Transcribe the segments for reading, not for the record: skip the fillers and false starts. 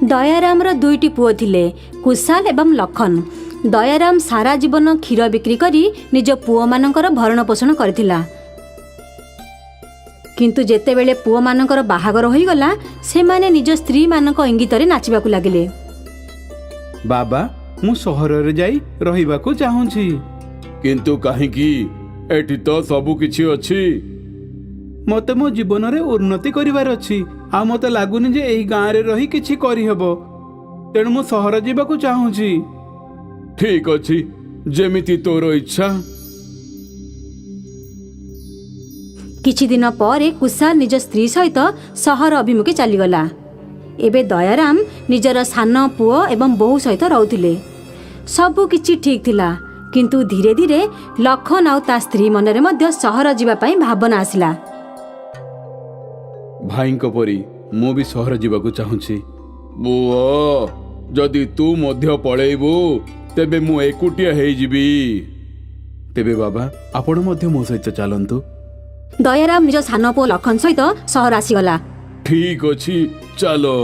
दयाराम दुईटी पुओ थिले कुशाल एवं लखन। दयाराम सारा जीवन क्षीर बिक्री करी निज पुओ मानकर भरण पोषण करथिला। किंतु जेतेबेले पुओ मानकर बाहागर होईगला से माने निज स्त्री मानक इंगितरे नाचिबाकू लागिले। बाबा मु सहर रे जाई रहिबाकू चाहूछी। किंतु काहेकि एठी तो सबु किछि अछि। मते मो जीवन रे उन्नति करिवार अछि आ मते लागुनी जे एही गां रे रही किछि करि हेबो, तेणु मु सहर जीवाकू चाहूछी। ठीक अछि, जेमिति तोर इच्छा। किछि दिन पर कुशाल निज स्त्री सहित सहर अभिमुखे चलीगला। एबे दयाराम निजर सान पुओ एवं बोहू सहित रहउथिले। सबु किछि ठीक थिला, किंतु धीरे धीरे लखन आउ ता स्त्री मनरे मध्य सहर जीवा पई भावना आसिला। भाईଙ୍କ परी मु भी सहर जीवाकू चाहूछी। बुओ जदि तू मध्य पळेइबू तेबे मु एकुटिया हेई जिबी। तेबे बाबा आपण मध्य मो सहित चलंतु। दयाराम निज सान पुओ लखन सहित सहर आसीगला। ठीक अछि चलो।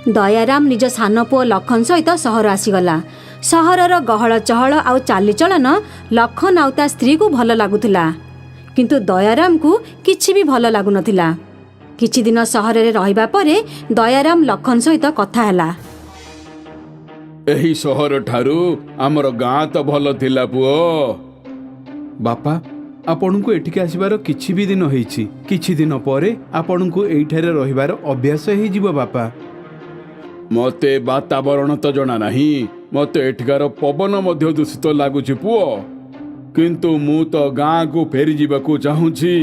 दयाराम निज सान पुओ लखन सहित सहर आसीगला। सहरर गहळ चहळ आउ चालीचलन लखन आउ ता स्त्री को भल लागुथिला, किंतु दयाराम को किछि भी भल लागु नथिला। किछि दिन सहर रे रहिबा परे दयाराम लखन सहित कथा हैला। एही सहर ठारू हमर गां तो भल थिला पुओ। बापा आपण को एठिके आसीबार किछि भी दिन होईछि, किछि दिन परे आपण को एइठारे रहिबार अभ्यास हेई जिवो बापा। मते वातावरण तो जणा नाही, मते एठिकार पवन मध्य दूषित लागुछि पुओ। किंतु मु तो गां को फेरी जीवाकू चाहूछि।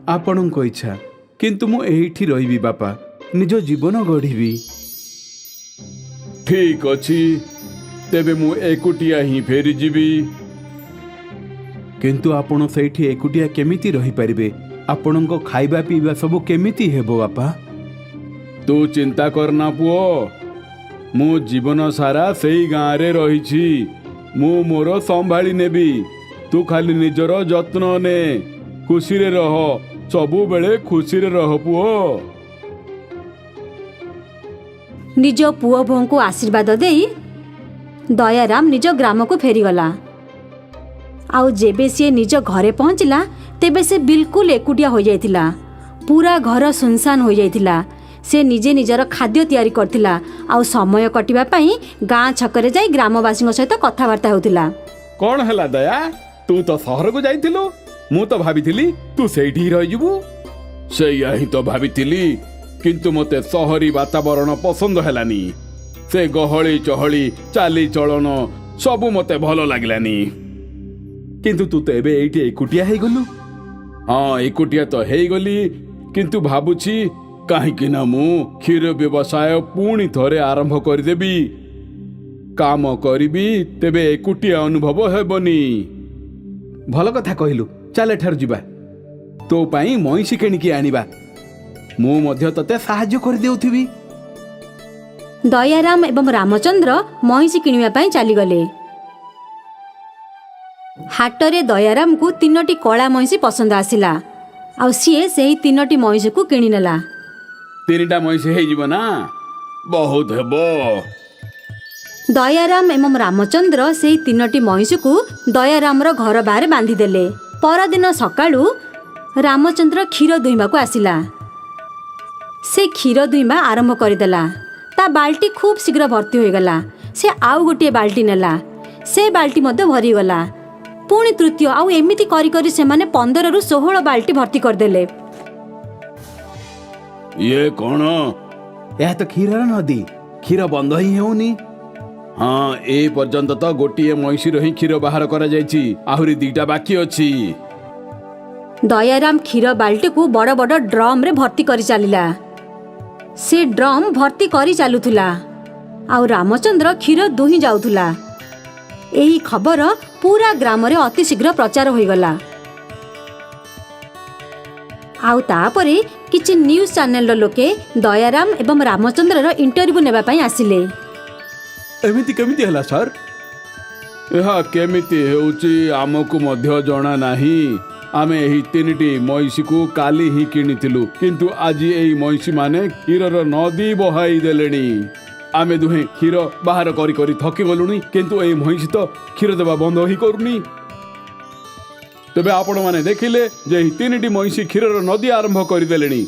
आपण को इच्छा, किंतु मु एइठी रहिबी बापा, निज जीवन गढ़िबी। ठीक अछि, तेबे मु एकुटिया ही फेरी जीवी। किंतु आपण सेठी एकुटिया केमिति रही परिबे? आपणको खाइबा पीबा सब केमिति हेबो बापा? तू चिंता करना पुओ, मु जीवन सारा सेई गां रे रहिछि। मु मोर संभाली नेबी। तू खाली निजर जत्न ने, खुशी रे रह, सबु बेले खुशी रे रह पुओ। निज पुओ बोह को आशीर्वाद देई दयाराम निज ग्राम को फेरीगला। आउ जेबे सी निज घरे पहुँचला तेबे से बिल्कुल एकुटिया हो जाइथिला। पूरा घर सुनसान हो जाइथिला। से निजे निजर खाद्य तैयारी करथिला आउ समय कटिबा पई गां छकरे जाई ग्रामवासी सहित कथावार्ता होतिला। कौन हला दया, तू तो सहर को जाइथिलु? मु तो भाबिथिली तू सेठी रहि जिवु। सेया ही तो भाबिथिली, किंतु मते सहरी वातावरण पसंद हेलानी। से गहली चहली चाली चलन सबु मते भलो लागलानी। किंतु तू तो एबे एइठी एकुटिया हेई गलु। हाँ एकुटिया तो हेई गली, किंतु भाबुछि काहेकि ना मु क्षीर व्यवसाय पुणी थरे आरंभ करदेबी। काम करिबी तेबे एकुटिया अनुभव हेबनी। भल कथा कहिलु, चल एठार जिबा। तो पाई मईसी केणिकी आनिबा, मु मध्य तते साहाय्य कर देउथिबी। दयाराम एवं रामचंद्र महिषी किणिबा पई चली गले। हाटरे दयाराम को 3टी कला महिषी पसंद आसिला। आउ सीए सेही 3टी महिषी को किणी नेला। 3टा महिषी हेई जिवो ना, बहुत हेबो। दयाराम एवं रामचंद्र सेही 3टी महिषी को दयारामर घर बाहर बांधी देले। परदिन सकाळु रामचंद्र क्षीर दुहिबा को आसिला। से क्षीर दुहिबा आरंभ करदेला। ता बाल्टी खूब शीघ्र भर्ती होईगला। से आउ गोटे बाल्टी नेला। से बाल्टी मध्य भरी गला। पुणी तृतीय आउ एमिति करी करी से माने 15 रु 16 बाल्टी भर्ती करदेले। ये कौन? यह तो क्षीरर नदी, क्षीर बंद ही हेउनी। हाँ ए पर्यंत तो गोटिए महिषी रही क्षीर बाहर करा जायछि, आहुरी 2टा बाकी अछि। दयाराम क्षीर बाल्टी को बड़ बड़ ड्रम रे भर्ती करी चलिला। से ड्रम भर्ती करी चालुथुला आउ रामचंद्र क्षीर दुही जाउथुला। एही खबर पूरा ग्राम रे अति शीघ्र प्रचार होईगला। आउ तापरे किछि न्यूज चैनल लोके दयाराम एवं रामचंद्र रो इंटरव्यू नेबा पई आसिले। एमिति केमिति हला सर? यह केमिति हेउछि आमको मध्य जणा नाही। आमे एही 3टी मईसी को काली ही किनिथिलु किंतु आजी एही मईसी माने क्षीरर नदी बहाई देलेनी। आमे दुहे क्षीर बाहर करी करी थकी गलुनी किंतु एही मईसी तो क्षीर देबा बंद ही करूनी। तबे आपण माने देखिले जे एही 3टी मईसी क्षीरर नदी आरंभ करी देलेनी।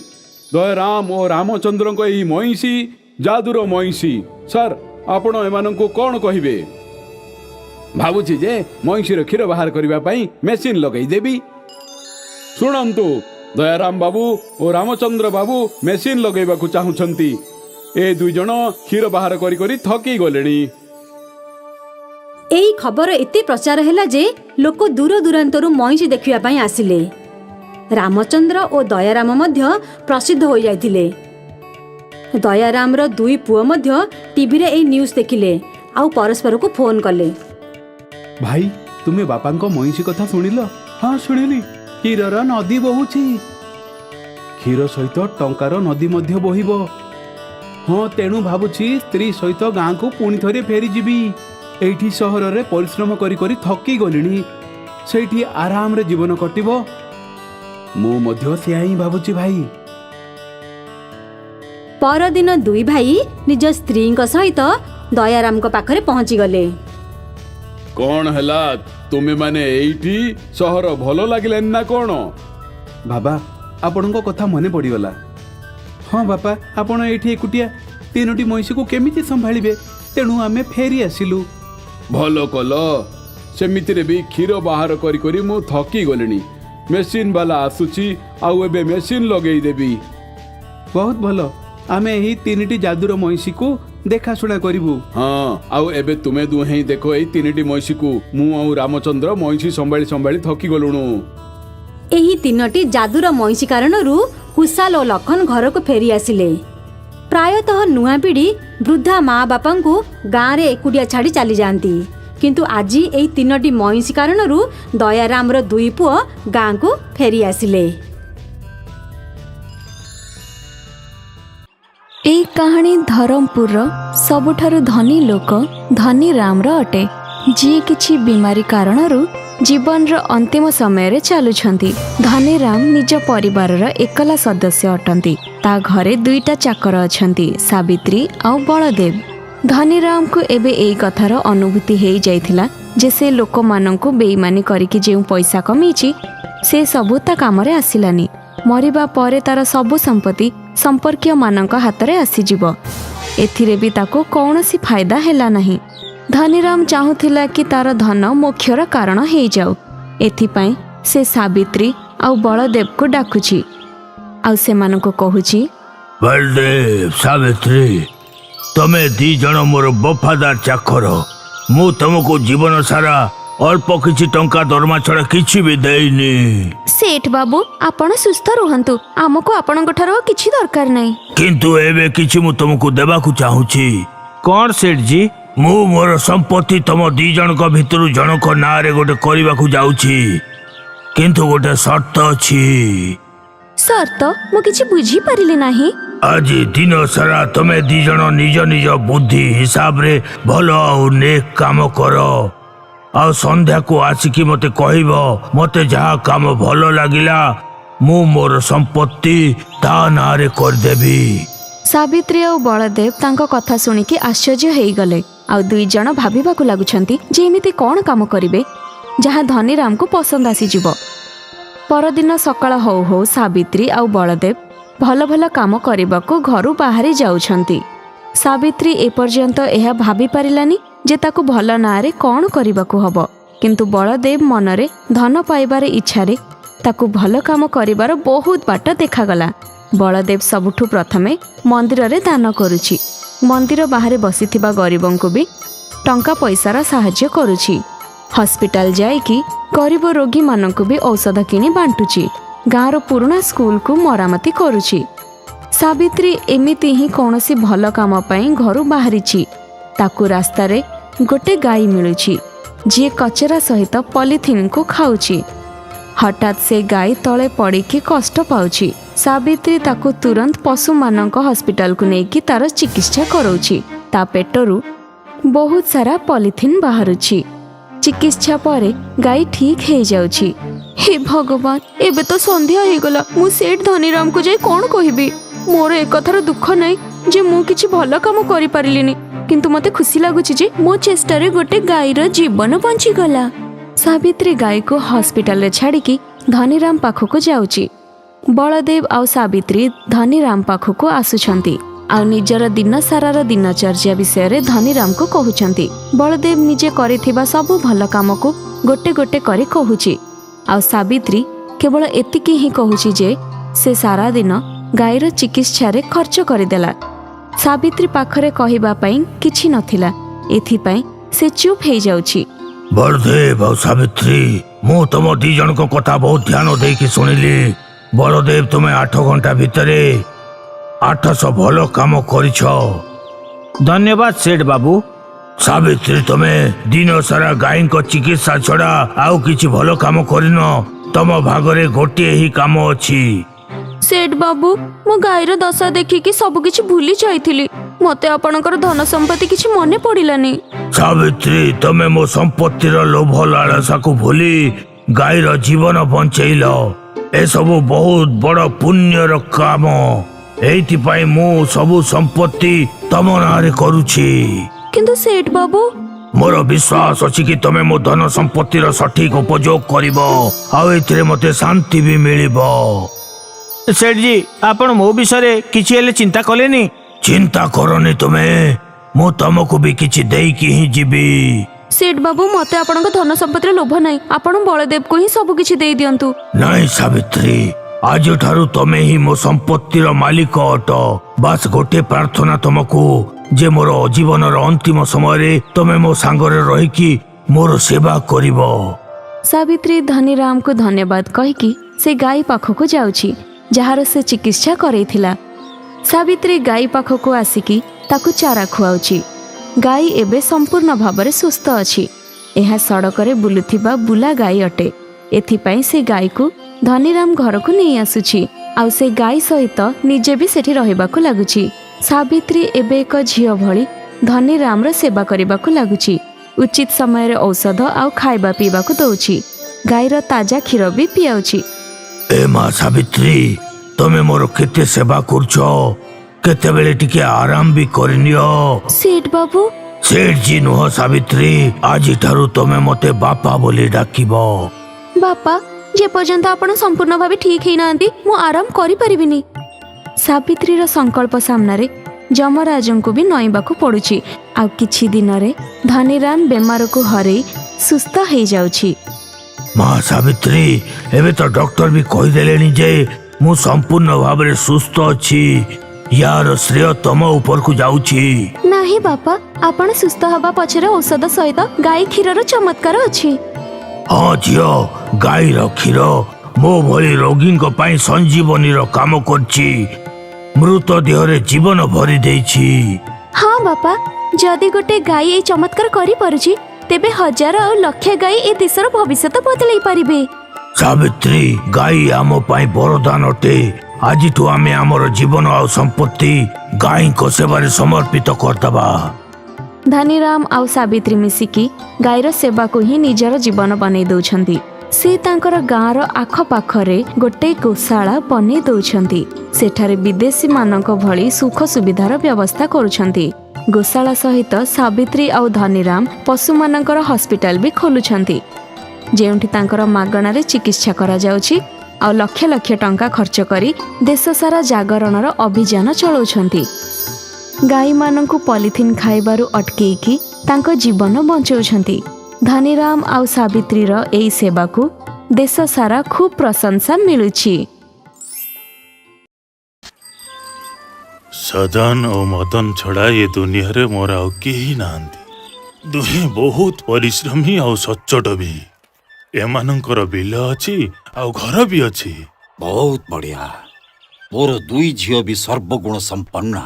दयाराम और रामचंद्र को एही मईसी जादूर मईसी। सर आपण एमानंकु कोन कहिबे? भाबुछि जे मईसीर क्षीर बाहर करिबा पई मेसिन लगै देबी। शुणन्तु दयाराम बाबू और रामचंद्र बाबू मेसिन लगेबाकू चाहुछंती। ए दुई जण क्षीर बाहर करी करी थकी गलेनी। एही खबर एते प्रचार हैला जे लोक दूर दूरांतरु मईसी देखिबा पई आसिले। रामचंद्र और दयाराम मध्य प्रसिद्ध हो जाइथिले। दयारामर 2 पुओ मध्य टीवी रे एही न्यूज देखिले आउ परस्पर को फोन कले। भाई तुमे बापांको मईसी कथा सुनिल? हाँ शुणिली। क्षीरर नदी बहुची। क्षीर सहित टंकार नदी मध्य बहिब। हाँ तेणु भाबुछि स्त्री सहित गाँ को पुणी थरे फेरी जीवी। एठी सहर रे परिश्रम करी करी थकी गलिनी। सेठी आराम रे जीवन कटिबो। मु मध्य सेया ही भाबुछि भाई। परदिन 2 भाई निज स्त्री सहित दयाराम को पाखरे पहुंची गले। कौन हैला तुमे माने एठी सहर भलो लागिला ना कोन? बाबा आपणको कथा मने पड़ीगला। हाँ बापा आपण एठी एकुटिया 3टी मईसी को केमिति संभाळिबे तेणु आमे फेरी आसिलु। भलो कल सेमितिरे भी क्षीर बाहर करी करी मु थकी गलिनी। मेसिन वाला आसुची आउ एबे मेसिन लगेई देबी। बहुत भलो आमे एही 3टी जादूर मईसी को देखा शुणा करिबु। हाँ आउ एबे तुमे दुहे देखो एही 3टी मईसी को मु आउ रामचंद्र मईसी संभाली संभाली थकी गलुनु। एही 3टी जादूर मईसी कारणरू कुशाल और लखन घर को फेरी आसिले। प्रायतः नुआ पीढ़ी वृद्धा माँ बापा को गाँव रे एकुटिया छाड़ी चली जाती किंतु आज एही 3टी मईसी कारणरू दयारामर 2 पुओ गाँ को फेरी आसिले। এই কাহিনী ଧରମପୁରର ସବୁଠାରୁ ଧନୀ ଲୋକ ଧନୀ ରାମର ଅଟେ, ଯିଏ କିଛି ବିମାରୀ କାରଣରୁ ଜୀବନର ଅନ୍ତିମ ସମୟରେ ଚାଲୁଛନ୍ତି। ଧନୀ ରାମ ନିଜ ପରିବାରର ଏକଲା ସଦସ୍ୟ ଅଟନ୍ତି। ତା ଘରେ 2ଟା ଚାକର ଅଛନ୍ତି, ସାବିତ୍ରୀ ଆଉ ବଳଦେବ। ଧନୀ ରାମକୁ ଏବେ ଏଇ କଥାର ଅନୁଭୂତି ହେଇଯାଇଥିଲା ଯେ ସେ ଲୋକମାନଙ୍କୁ ବେଇମାନି କରିକି ଯେଉଁ ପଇସା କମେଇଛି ସେ ସବୁ ତା କାମରେ ଆସିଲାନି। ମରିବା ପରେ ତାର ସବୁ ସମ୍ପତ୍ତି ସମ୍ପର୍କୀୟ ମାନଙ୍କ ହାତରେ ଆସିଯିବ। ଏଥିରେ ବି ତାକୁ କୌଣସି ଫାଇଦା ହେଲା ନାହିଁ। ଧନୀରାମ ଚାହୁଁଥିଲା କି ତାର ଧନ ମୋକ୍ଷର କାରଣ ହେଇଯାଉ। ଏଥିପାଇଁ ସେ ସାବିତ୍ରୀ ଆଉ ବଳଦେବକୁ ଡାକୁଛି ଆଉ ସେମାନଙ୍କୁ କହୁଛି, ବଳଦେବ ସାବିତ୍ରୀ ତମେ 2 ଜଣ ମୋର ବଫାଦାର ଚାକର। ମୁଁ ତମକୁ ଜୀବନ ସାରା ଅଳ୍ପ କିଛି ଟଙ୍କା ଦରମା ଛଡ଼ା କିଛି ବି ଦେଇନି। ସେଠ ବାବୁ ଆପଣ ସୁସ୍ଥ ରୁହନ୍ତୁ, ଆମକୁ ଆପଣଙ୍କ ଠାରୁ କିଛି ଦରକାର ନାହିଁ। କିନ୍ତୁ ଏବେ କିଛି ମୁଁ ତମକୁ ଦେବାକୁ ଚାହୁଁଛି। କଣ ସେଠ ଜି? ମୁଁ ମୋର ସମ୍ପତ୍ତି ତମ 2 ଜଣଙ୍କ ଭିତରୁ ଜଣଙ୍କ ନାଁରେ ଗୋଟେ କରିବାକୁ ଯାଉଛି, କିନ୍ତୁ ଗୋଟେ ସର୍ତ୍ତ ଅଛି। ସର୍ତ୍ତ? ମୁଁ କିଛି ବୁଝିପାରିଲି ନାହିଁ। ଆଜି ଦିନ ସାରା ତମେ 2 ଜଣ ନିଜ ନିଜ ବୁଦ୍ଧି ହିସାବରେ ଭଲ ଆଉ ନେକ କାମ କର ଆଉ ସନ୍ଧ୍ୟାକୁ ଆସିକି ମତେ କହିବ। ମତେ ଯାହା କାମ ଭଲ ଲାଗିଲା ମୁଁ ମୋର ସମ୍ପତ୍ତି ତା ନାଁରେ କରିଦେବି। ସାବିତ୍ରୀ ଆଉ ବଳଦେବ ତାଙ୍କ କଥା ଶୁଣିକି ଆଶ୍ଚର୍ଯ୍ୟ ହେଇଗଲେ ଆଉ 2 ଜଣ ଭାବିବାକୁ ଲାଗୁଛନ୍ତି ଯେ ଏମିତି କ'ଣ କାମ କରିବେ ଯାହା ଧନୀରାମକୁ ପସନ୍ଦ ଆସିଯିବ। ପରଦିନ ସକାଳ ହଉ ହଉ ସାବିତ୍ରୀ ଆଉ ବଳଦେବ ଭଲ ଭଲ କାମ କରିବାକୁ ଘରୁ ବାହାରି ଯାଉଛନ୍ତି। ସାବିତ୍ରୀ ଏପର୍ଯ୍ୟନ୍ତ ଏହା ଭାବିପାରିଲାନି ଯେ ତାକୁ ଭଲ ନାଁରେ କ'ଣ କରିବାକୁ ହବ, କିନ୍ତୁ ବଳଦେବ ମନରେ ଧନ ପାଇବାର ଇଚ୍ଛାରେ ତାକୁ ଭଲ କାମ କରିବାର ବହୁତ ବାଟ ଦେଖାଗଲା। ବଳଦେବ ସବୁଠୁ ପ୍ରଥମେ ମନ୍ଦିରରେ ଦାନ କରୁଛି। ମନ୍ଦିର ବାହାରେ ବସିଥିବା ଗରିବଙ୍କୁ ବି ଟଙ୍କା ପଇସାର ସାହାଯ୍ୟ କରୁଛି। ହସ୍ପିଟାଲ ଯାଇକି ଗରିବ ରୋଗୀମାନଙ୍କୁ ବି ଔଷଧ କିଣି ବାଣ୍ଟୁଛି। ଗାଁର ପୁରୁଣା ସ୍କୁଲକୁ ମରାମତି କରୁଛି। ସାବିତ୍ରୀ ଏମିତି ହିଁ କୌଣସି ଭଲ କାମ ପାଇଁ ଘରୁ ବାହାରିଛି। ତାକୁ ରାସ୍ତାରେ ଗୋଟେ ଗାଈ ମିଳୁଛି ଯିଏ କଚରା ସହିତ ପଲିଥିନ୍କୁ ଖାଉଛି। ହଠାତ୍ ସେ ଗାଈ ତଳେ ପଡ଼ିକି କଷ୍ଟ ପାଉଛି। ସାବିତ୍ରୀ ତାକୁ ତୁରନ୍ତ ପଶୁମାନଙ୍କ ହସ୍ପିଟାଲକୁ ନେଇକି ତାର ଚିକିତ୍ସା କରାଉଛି। ତା ପେଟରୁ ବହୁତ ସାରା ପଲିଥିନ୍ ବାହାରୁଛି। ଚିକିତ୍ସା ପରେ ଗାଈ ଠିକ୍ ହେଇଯାଉଛି। हे भगवान, एबे तो संध्या ହେଇଗଲା। ମୁଁ ସେठ ଧନୀରାମକୁ ଯାଇ କ'ଣ କହିବି? ମୋର ଏକଥାର ଦୁଃଖ ନାହିଁ ଯେ ମୁଁ କିଛି ଭଲ କାମ କରିପାରିଲିନି, କିନ୍ତୁ ମତେ ଖୁସି ଲାଗୁଛି ଯେ ମୋ ଚେଷ୍ଟାରେ ଗୋଟେ ଗାଈର ଜୀବନ ବଞ୍ଚିଗଲା। ସାବିତ୍ରୀ ଗାଈକୁ ହସ୍ପିଟାଲରେ ଛାଡ଼ିକି ଧନୀରାମ ପାଖକୁ ଯାଉଛି। ବଳଦେବ ଆଉ ସାବିତ୍ରୀ ଧନୀରାମ ପାଖକୁ ଆସୁଛନ୍ତି ଆଉ ନିଜର ଦିନ ସାରାର ଦିନଚର୍ଯ୍ୟା ବିଷୟରେ ଧନୀରାମକୁ କହୁଛନ୍ତି। ବଳଦେବ ନିଜେ କରିଥିବା ସବୁ ଭଲ କାମକୁ ଗୋଟେ ଗୋଟେ କରି କହୁଛି ଆଉ ସାବିତ୍ରୀ କେବଳ ଏତିକି ହିଁ କହୁଛି ଯେ ସେ ସାରା ଦିନ ଗାଈର ଚିକିତ୍ସାରେ ଖର୍ଚ୍ଚ କରିଦେଲା। ସାବିତ୍ରୀ ପାଖରେ କହିବା ପାଇଁ କିଛି ନଥିଲା, ଏଥିପାଇଁ ସେ ଚୁପ୍ ହେଇଯାଉଛି। ବଳଦେବ ଆଉ ସାବିତ୍ରୀ, ମୁଁ ତମ ଦି ଜଣଙ୍କ କଥା ବହୁତ ଧ୍ୟାନ ଦେଇକି ଶୁଣିଲି। ବଳଦେବ, ତୁମେ 8 ଘଣ୍ଟା ଭିତରେ 800 ଭଲ କାମ କରିଛ। ଧନ୍ୟବାଦ ସେଠ ବାବୁ। ସାବିତ୍ରୀ, ତମେ ଦିନ ସାରା ଗାଈଙ୍କ ଚିକିତ୍ସା ଛଡା ଆଉ କିଛି ଭଲ କାମ କରିନ। ତମ ଭାଗରେ ଗୋଟିଏ ହିଁ କାମ ଅଛି। ସେଠ ବାବୁ, ମୁଁ ଗାଈର ଦଶା ଦେଖିକି ସବୁ କିଛି ଭୁଲି ଯାଇଥିଲି। ମତେ ଆପଣଙ୍କର ଧନ ସମ୍ପତ୍ତି କିଛି ମନେ ପଡ଼ିଲାନି। ସାବିତ୍ରୀ, ତମେ ମୋ ସମ୍ପତ୍ତିର ଲୋଭ ଲାଳସାକୁ ଭୁଲି ଗାଈର ଜୀବନ ବଞ୍ଚେଇଲ। ଏସବୁ ବହୁତ ବଡ଼ ପୁଣ୍ୟର କାମ। ଏଇଥିପାଇଁ ମୁଁ ସବୁ ସମ୍ପତ୍ତି ତମ ନାଁରେ କରୁଛି। କିନ୍ତୁ ସେଠ ବାବୁ, ମୋର ବିଶ୍ୱାସ ଅଛି କି ତମେ ମୋ ଧନ ସମ୍ପତ୍ତିର ସଠିକ ଉପଯୋଗ କରିବ ଆଉ ଏଥିରେ ମତେ ଶାନ୍ତି ବି ମିଳିବ। ସେଠଜୀ, ଆପଣ ମୋ ବିଷୟରେ କିଛି ହେଲେ ଚିନ୍ତା କଲେନି? ଚିନ୍ତା କରନି ତୁମେ, ମୁଁ ତମକୁ ବି କିଛି ଦେଇକି ହିଁ ଯିବି। ସେଠ ବାବୁ, ମତେ ଆପଣଙ୍କ ଧନ ସମ୍ପତ୍ତିର ଲୋଭ ନାହିଁ। ଆପଣ ବଳଦେବକୁ ହିଁ ସବୁ କିଛି ଦେଇ ଦିଅନ୍ତୁ। ନାଇଁ ସାବିତ୍ରୀ, ଆଜିଠାରୁ ତମେ ହିଁ ମୋ ସମ୍ପତ୍ତିର ମାଲିକ ଅଟ। ବାସ୍ ଗୋଟେ ପ୍ରାର୍ଥନା ତମକୁ ଯେ ମୋର ଜୀବନର ଅନ୍ତିମ ସମୟରେ ତମେ ମୋ ସାଙ୍ଗରେ ରହିକି ମୋର ସେବା କରିବ। ସାବିତ୍ରୀ ଧନୀରାମକୁ ଧନ୍ୟବାଦ କହିକି ସେ ଗାଈ ପାଖକୁ ଯାଉଛି ଯାହାର ସେ ଚିକିତ୍ସା କରେଇଥିଲା। ସାବିତ୍ରୀ ଗାଈ ପାଖକୁ ଆସିକି ତାକୁ ଚାରା ଖୁଆଉଛି। ଗାଈ ଏବେ ସମ୍ପୂର୍ଣ୍ଣ ଭାବରେ ସୁସ୍ଥ ଅଛି। ଏହା ସଡ଼କରେ ବୁଲୁଥିବା ବୁଲା ଗାଈ ଅଟେ। ଏଥିପାଇଁ ସେ ଗାଈକୁ ଧନୀରାମ ଘରକୁ ନେଇ ଆସୁଛି ଆଉ ସେ ଗାଈ ସହିତ ନିଜେ ବି ସେଠି ରହିବାକୁ ଲାଗୁଛି। ସାବିତ୍ରୀ ଏବେ ଏକ ଝିଅ ଭଳି ଧନୀରାମର ସେବା କରିବାକୁ ଲାଗୁଛି। ଉଚିତ ସମୟରେ ଔଷଧ ଆଉ ଖାଇବା ପିଇବାକୁ ଦଉଛି। ଗାଈର ତାଜା କ୍ଷୀର ବି ପିଆଉଛି। ଏ ମା ସାବିତ୍ରୀ, ତମେ ମୋର କେତେ ସେବା କରୁଛ, କେତେବେଳେ ଟିକେ ଆରାମ ବି କରିନିଅ। ସେଠ ବାବୁ, ସେଠଜୀ ନୁହଁ ସାବିତ୍ରୀ, ଆଜିଠାରୁ ତମେ ମତେ ବାପା ବୋଲି ଡାକିବ। ବାପା, ଯେପର୍ଯ୍ୟନ୍ତ ଆପଣ ସମ୍ପୂର୍ଣ୍ଣ ଭାବେ ଠିକ ହେଇନାହାନ୍ତି ମୁଁ ଆରାମ କରିପାରିବିନି। ସାବିତ୍ରୀର ସଂକଳ୍ପ ସାମ୍ନାରେ ଯମରାଜଙ୍କୁ ବି ନଇଁବାକୁ ପଡୁଛି। ଆଉ କିଛି ଦିନରେ ଧନୀରାମ ବେମାରକୁ ହରେଇ ସୁସ୍ଥ ହେଇଯାଉଛି। ମା ସାବିତ୍ରୀ, ଏବେ ତ ଡକ୍ଟର ବି କହିଦେଲେଣି ଯେ ମୁଁ ସମ୍ପୂର୍ଣ୍ଣ ଭାବରେ ସୁସ୍ଥ ଅଛି। ୟାର ଶ୍ରେୟ ତମ ଉପରକୁ ଯାଉଛି। ନାହିଁ ବାପା, ଆପଣ ସୁସ୍ଥ ହେବା ପଛରେ ଔଷଧ ସହିତ ଗାଈ କ୍ଷୀରର ଚମତ୍କାର ଅଛି। ହଁ ଝିଅ, ଗାଈର କ୍ଷୀର ମୋ ଭଳି ରୋଗୀଙ୍କ ପାଇଁ ସଞ୍ଜୀବନୀର କାମ କରିଛି। ମୃତ ଦେହରେ ଜୀବନ ଭରି ଦେଇଛି। ହଁ ବାପା, ଯଦି ଗୋଟେ ଗାଈ ଏଇ ଚମତ୍କାର କରିପାରୁଛି ତେବେ ହଜାର ଆଉ ଲକ୍ଷ ଗାଈ ଏ ଦେଶର ଭବିଷ୍ୟତ ବଦଳେଇ ପାରିବେ। ସାବିତ୍ରୀ, ଗାଈ ଆମ ପାଇଁ ବରଦାନ ଅଟେ। ଆଜିଠୁ ଆମେ ଆମର ଜୀବନ ଆଉ ସମ୍ପତ୍ତି ଗାଈଙ୍କ ସେବାରେ ସମର୍ପିତ କରିଦେବା। ଧନୀରାମ ଆଉ ସାବିତ୍ରୀ ମିଶିକି ଗାଈର ସେବାକୁ ହିଁ ନିଜର ଜୀବନ ବନେଇ ଦଉଛନ୍ତି। ସେ ତାଙ୍କର ଗାଁର ଆଖପାଖରେ ଗୋଟେ ଗୋଶାଳା ବନେଇ ଦଉଛନ୍ତି। ସେଠାରେ ବିଦେଶୀ ମାନଙ୍କ ଭଳି ସୁଖ ସୁବିଧାର ବ୍ୟବସ୍ଥା କରୁଛନ୍ତି। ଗୋଶାଳା ସହିତ ସାବିତ୍ରୀ ଆଉ ଧନୀରାମ ପଶୁମାନଙ୍କର ହସ୍ପିଟାଲ ବି ଖୋଲୁଛନ୍ତି, ଯେଉଁଠି ତାଙ୍କର ମାଗଣାରେ ଚିକିତ୍ସା କରାଯାଉଛି ଆଉ ଲକ୍ଷ ଲକ୍ଷ ଟଙ୍କା ଖର୍ଚ୍ଚ କରି ଦେଶ ସାରା ଜାଗରଣର ଅଭିଯାନ ଚଳାଉଛନ୍ତି। ଗାଈମାନଙ୍କୁ ପଲିଥିନ୍ ଖାଇବାରୁ ଅଟକେଇକି ତାଙ୍କ ଜୀବନ ବଞ୍ଚାଉଛନ୍ତି। ଧନୀରାମ ଆଉ ସାବିତ୍ରୀର ଏହି ସେବାକୁ ଦେଶ ସାରା ଖୁବ୍ ପ୍ରଶଂସା ମିଳୁଛି। ସଦନ ଓ ମଦନ ଛଡ଼ା ଏ ଦୁନିଆରେ ମୋର ଆଉ କେହି ନାହାନ୍ତି। ଦୁହେଁ ବହୁତ ପରିଶ୍ରମୀ ଆଉ ସଚ୍ଚୋଟ ବି। ଏମାନଙ୍କର ବିଲ ଅଛି ଆଉ ଘର ବି ଅଛି। ବହୁତ ବଢିଆ। ମୋର 2 ଝିଅ ବି ସର୍ବଗୁଣ ସମ୍ପନ୍ନା।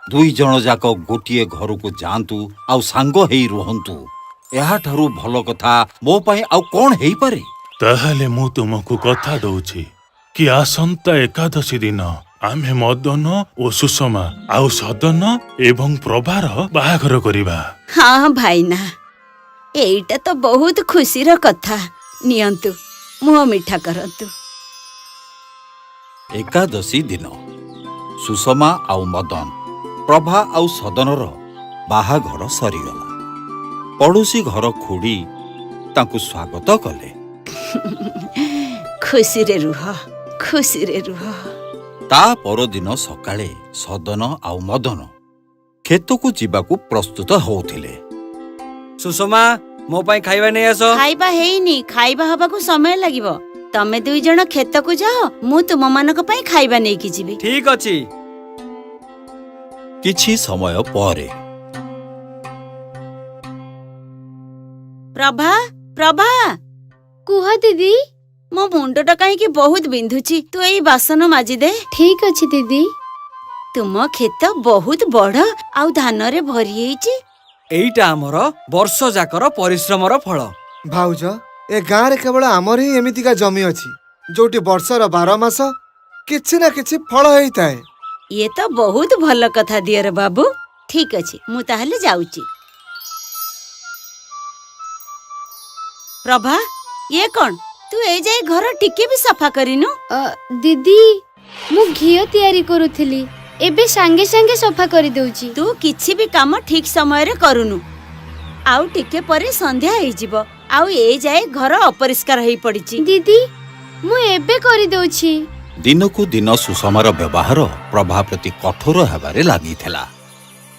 2 ଜଣ ଯାକ ଗୋଟିଏ ଘରକୁ ଯାଆନ୍ତୁ ଆଉ ସାଙ୍ଗ ହେଇ ରୁହନ୍ତୁ। ଏହାଠାରୁ ଭଲ କଥା ମୋ ପାଇଁ ଆଉ କ'ଣ ହେଇପାରେ? ତାହେଲେ ମୁଁ ତୁମକୁ କଥା ଦଉଛି କି ଆସନ୍ତା ଏକାଦଶୀ ଦିନ ଆମେ ମଦନ ଓ ସୁଷମା ଆଉ ସଦନ ଏବଂ ପ୍ରଭାର ବାହାଘର କରିବା। ହଁ ଭାଇନା, ଏଇଟା ତ ବହୁତ ଖୁସିର କଥା। ନିଅନ୍ତୁ, मुह मिठा करंतु। एकादशी दिन सुषमा आउ मदन प्रभा आउ सदनर बाहाघर सरीगला। पड़ोशी घर खुड़ी तांकु स्वागत कले। खुशी रे रुह, खुशी रे रुह। ता परदिन सकाळे सदन आउ मदन खेतकु जीवाकु प्रस्तुत होउथिले। सुषमा मो पाई खाइबा नै आस। खाइबा हेइनी, खाइबा हबाकू समय लागिबो। तमे दुई जण खेतकू जाओ, मु तुम मानक पई खाइबा नै कि जीबी। ठीक अछि। किछि समय परे प्रभा, प्रभा कुह दीदी। मो मुंडटा काहे बहुत बिंधुची, तू एई बासन माजी दे। ठीक अछि दीदी। तुम खेत बहुत बड़ आउ धान रे भरी हेइची। एईटा हमर वर्ष जाकर परिश्रमर फल। भाउज ए गाँव रे केवल आमर ही एमितिका जमी अछि जोटी वर्षर 12 मास किछि ना किछि फल हेइताए। ये तो बहुत भल कथा दियर बाबू। ठीक अछि, मु ताहले जाउची। प्रभा, ये कौन? तू ए जाए घर टिके भी सफा करिनु? दीदी मु घियो तयारी करूथिली, एबे संगे संगे सफा करि दउची। तू किछि भी काम ठीक समय रे करूनु। आउ टिके परे संध्या हेइ जिवो। आउ ए जाए घर अपरिष्कार हेइ पड़िची। दीदी मु एबे करि दउची। दिनकु दिन सुषमार व्यवहार प्रभा प्रति कठोर हेबारे लागिथिला।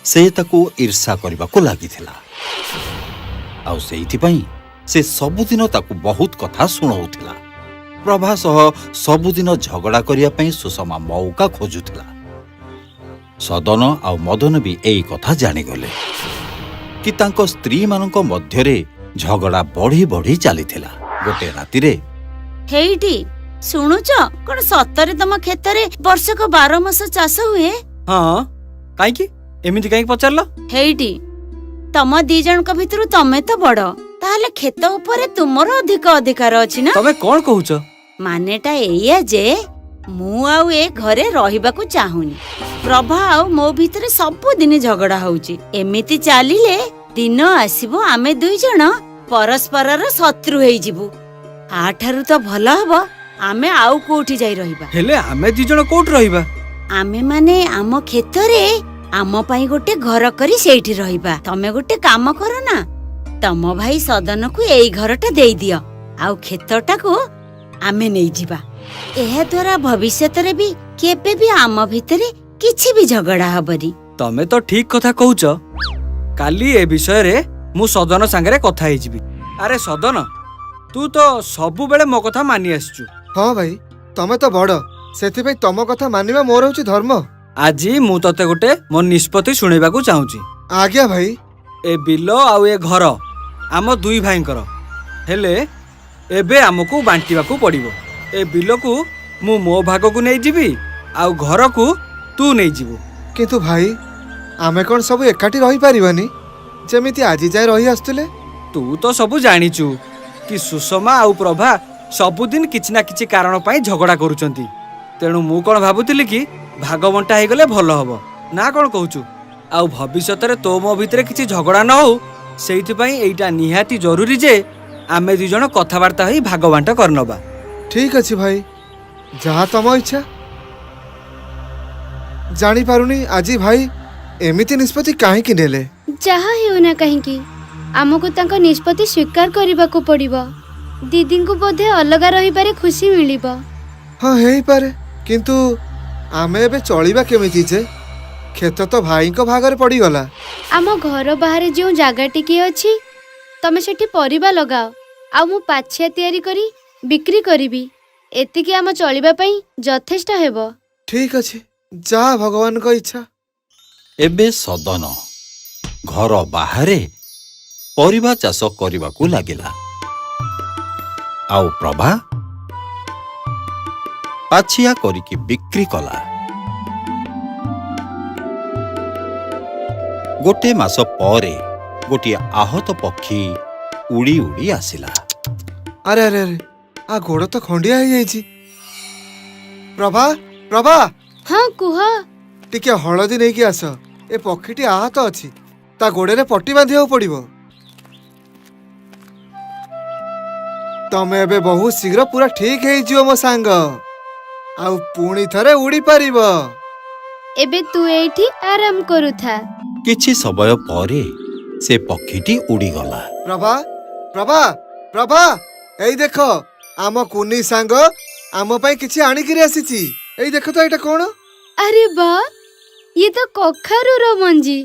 से ताकू ईर्षा करबाकू लागिथिला। आउ सेइथि पई से सबुदिन ताकू बहुत कथा सुनाउथिला। प्रभा सह सबुदिन झगड़ा करिया पई सुषमा मौका खोजुथिला। सदन आउ मदन भी एई कथा जानी गले कि तांको स्त्री माननको मध्यरे झगड़ा बढ़ी बढ़ी चलीथिला। गोटे रातिरे हेइटी सुनुच, कोन सतरे तम खेतरे वर्षक 12 मास चाष हुए? हां, काई की एमिति काई पचारलो? हेइटी तम दी जनक भितरु तमे तो बड़, ताहले खेत ऊपर तुमरो अधिक अधिकार अछि ना? तमे कोन कहूच? मानेटा एया जे मु आउ ए घरे रहिबाकू चाहुनी। प्रभा आउ मो भितरे सब दिन झगड़ा होउची। एमिति चालिले दिन आसीबो आमे दुई जण परस्परर शत्रु हेइ जिवु। आठारु तो भल हबो आमे आउ कोठी जाई रहिबा। हेले आमे दी जण कोठ रहिबा? आमे माने आम खेतरे आम पई गोटे घर करी सेठी रहिबा। तमे गोटे काम करो ना, तम भाई सदन को एई घरटा देई दियो, आउ खेतटाको आमे नै जिबा। एहा द्वारा भविष्यत रे भी केबे भी आम भितरे किछि भी झगड़ा हबरी। तमे तो ठीक कथा कहूच। काली ए विषय रे मु सदन संगे कथा हेइ जिबी। अरे सदन, तू तो सबु बेले मो कथा मानि आछछु। हाँ भाई, तमे तो बड़, सेति पई तम कथा मानिबा मोर होछि धर्म। आजी मु तते गोटे मो निष्पत्ति सुनेबाकू चाहूची। आज्ञा भाई। ए बिलो आउ ए घर आम दुई भाईंकर, हेले एबे हमकू बांटिबाकू पड़िबो। ए बिलकू मु मो भागकू नै जिबी, आउ घरकू तू नै जिबू। किंतु भाई आमे कोन सब एकाठी रही पारिबानी जेमिति आजी जाय रही आस्तुले? तू तो सबु जानिचू कि सुषमा आउ प्रभा सबुदिन किछि ना किछि कारण पाई झगड़ा करूचंती। तेणु मु कोन भाबुतिली कि भागबंटा हे गले भलो हबो ना, कोन कहूचू? आउ भविष्यत रे तो मो भितरे किछि झगड़ा न हो, सेइथि पई एइटा निहाती जरूरी जे आमे दुई जण कथाबार्ता होई भागबांटा करनबा। ठीक अछि भाई, जहाँ तम इच्छा। जानी पारुनी आजी भाई एमिति निष्पत्ति काहे कि नेले? जहाँ हेउ ना काहेकि आमको तांको निष्पत्ति स्वीकार करबाकू पड़िबो। दीदी को बोधे अलगा रही पारे खुशी मिलिबो। हाँ हेई पारे, किंतु आमे एबे चलिबा केमिति जे? खेत तो भाई को भागरे पड़ी गला। आम घर बाहर जो जागा टिके अछि तमे सेठी परिबा लगाओ, आ मु पाछिया तयारी करी बिक्री करिबी। एतिकी आम चलिबा पई यथेष्ट हेबो। ठीक अछि, जा भगवान को इच्छा। एबे सदन घर बाहरे परिबा चाष करबाकू लागिला। आउ प्रभा पाछिया करिकी बिक्री कला। गोटे मास परे गोटे आहत पक्षी उड़ी उड़ी आसिला। अरे अरे अरे, आ गोड़ तो खंडिया हो जाइछि। प्रभा प्रभा, हाँ कुह। टिके हळदी नै कि आस। ए पक्षीटी आहत अछि, ता गोड़े रे पट्टी बांधिया पड़िबो। ତମେ ଏବେ ବହୁତ ଶୀଘ୍ର ପୁରା ଠିକ ହେଇଯିବ ମୋ ସାଙ୍ଗ, ଆଉ ପୁଣି ଥରେ ଉଡି ପାରିବ। ଏବେ ତୁ ଏଇଠି ଆରାମ କରୁଥା। କିଛି ସମୟ ପରେ ସେ ପକ୍ଷୀଟି ଉଡ଼ିଗଲା। ପ୍ରଭା ପ୍ରଭା ପ୍ରଭା, ଏଇ ଦେଖ ଆମ କୁନି ସାଙ୍ଗ ଆମ ପାଇଁ କିଛି ଆଣିକିରି ଆସିଛି। ଏଇ ଦେଖ ତ ଏଇଟା କଣ? ଆରେ ବା, ଇଏ ତ କଖାରୁର ମଞ୍ଜି।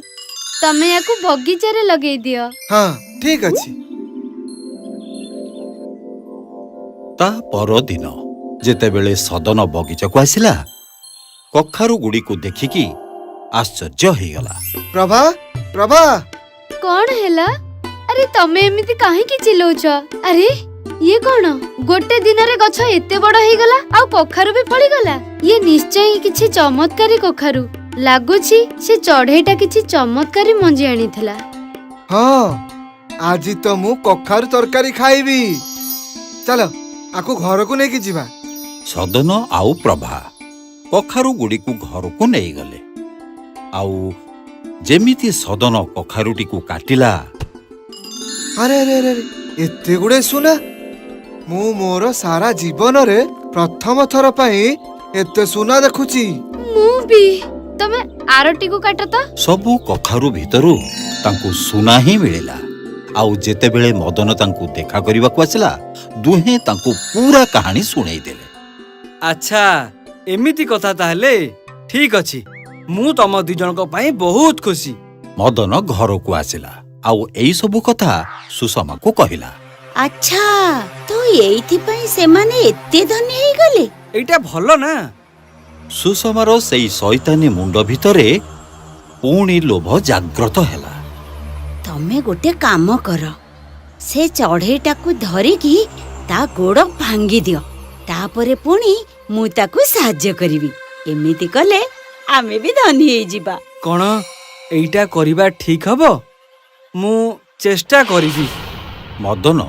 ତମେ ୟାକୁ ବଗିଚାରେ ଲଗେଇ ଦିଅ। ହଁ ଠିକ ଅଛି। ତା ପରଦିନ ଯେତେବେଳେ ସଦନ ବଗିଚାକୁ ଆସିଲା, କଖାରୁ ଗୁଡ଼ିକୁ ଦେଖିକି ଆଶ୍ଚର୍ଯ୍ୟ ହେଇଗଲା। ପ୍ରଭା ପ୍ରଭା, କଣ ହେଲା? ଆରେ ତମେ ଏମିତି କାହିଁକି ଚିଲଉଛ? ଆରେ ଇଏ କଣ? ଗୋଟେ ଦିନରେ ଗଛ ଏତେ ବଡ ହେଇଗଲା ଆଉ କଖାରୁ ବି ଫଳିଗଲା। ଇଏ ନିଶ୍ଚୟ କିଛି ଚମତ୍କାରୀ କଖାରୁ ଲାଗୁଛି। ସେ ଚଢେଇଟା କିଛି ଚମତ୍କାରୀ ମଞ୍ଜି ଆଣିଥିଲା। ହଁ ଆଜି ତ ମୁଁ କଖାରୁ ତରକାରୀ ଖାଇବି। ଚାଲ ଆକୁ ଘରକୁ ନେଇକି ଯିବା। ସଦନ ଆଉ ପ୍ରଭା କଖାରୁ ଗୁଡ଼ିକୁ ଘରକୁ ନେଇଗଲେ। ଆଉ ଯେମିତି ସଦନ କଖାରୁଟିକୁ କାଟିଲା, ଆରେ ଆରେ ଆରେ, ଏତେ ଗୁଡେ ସୁନା! ମୁଁ ମୋର ସାରା ଜୀବନରେ ପ୍ରଥମ ଥର ପାଇଁ ଏତେ ସୁନା ଦେଖୁଛି। ମୁଁ ବି। ତମେ ଆରଟିକୁ କାଟ ତ। ସବୁ କଖାରୁ ଭିତରୁ ତାଙ୍କୁ ସୁନା ହିଁ ମିଳିଲା। ଆଉ ଯେତେବେଳେ ମଦନ ତାଙ୍କୁ ଦେଖା କରିବାକୁ ଆସିଲା, ଦୁହେଁ ତାଙ୍କୁ ପୁରା କାହାଣୀ ଶୁଣେଇଦେଲେ। ଆଚ୍ଛା, ଏମିତି କଥା ତାହେଲେ। ଠିକ ଅଛି, ମୁଁ ତମ ଦି ଜଣଙ୍କ ପାଇଁ ବହୁତ ଖୁସି। ମଦନ ଘରକୁ ଆସିଲା ଆଉ ଏଇ ସବୁ କଥା ସୁଷମାକୁ କହିଲା। ଆଚ୍ଛା, ତ ଏଇଥିପାଇଁ ସେମାନେ ଏତେ ଧନୀ ହେଇଗଲେ। ଏଇଟା ଭଲ ନା? ସୁଷମାର ସେଇ ଶୈତାନୀ ମୁଣ୍ଡ ଭିତରେ ପୁଣି ଲୋଭ ଜାଗ୍ରତ ହେଲା। ତମେ ଗୋଟେ କାମ କର, ସେ ଚଢେଇଟାକୁ ଧରିକି ତା ଗୋଡ ଭାଙ୍ଗି ଦିଅ। ତାପରେ ପୁଣି ମୁଁ ତାକୁ ସାହାଯ୍ୟ କରିବି। ଏମିତି କଲେ ଆମେ ବି ଧନୀ ହେଇଯିବା। କଣ ଏଇଟା କରିବା ଠିକ ହବ? ମୁଁ ଚେଷ୍ଟା କରିବି। ମଦନ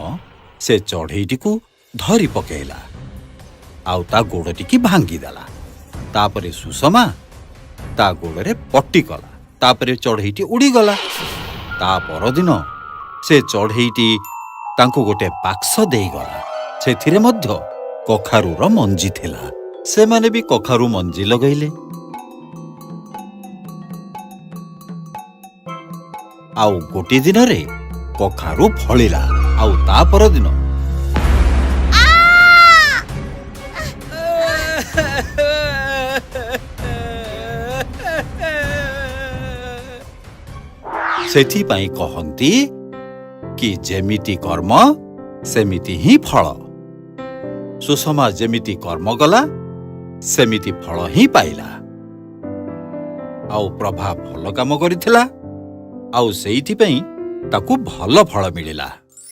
ସେ ଚଢେଇଟିକୁ ଧରି ପକେଇଲା ଆଉ ତା ଗୋଡଟିକି ଭାଙ୍ଗିଦେଲା। ତାପରେ ସୁଷମା ତା ଗୋଡରେ ପଟି କଲା। ତାପରେ ଚଢେଇଟି ଉଡ଼ିଗଲା। ତା ପରଦିନ ସେ ଚଢେଇଟି ତାଙ୍କୁ ଗୋଟେ ବାକ୍ସ ଦେଇଗଲା। ସେଥିରେ ମଧ୍ୟ କଖାରୁର ମଞ୍ଜି ଥିଲା। ସେମାନେ ବି କଖାରୁ ମଞ୍ଜି ଲଗାଇଲେ। ଆଉ ଗୋଟିଏ ଦିନରେ କଖାରୁ ଫଳିଲା। ଆଉ ତା ପରଦିନ ସେଥିପାଇଁ କହନ୍ତି କି ଯେମିତି କର୍ମ ସେମିତି ହିଁ ଫଳ। ସୁଷମା ଯେମିତି କର୍ମ କଲା ସେମିତି ଫଳ ହିଁ ପାଇଲା। ଆଉ ପ୍ରଭା ଭଲ କାମ କରିଥିଲା, ଆଉ ସେଇଥିପାଇଁ ତାକୁ ଭଲ ଫଳ ମିଳିଲା।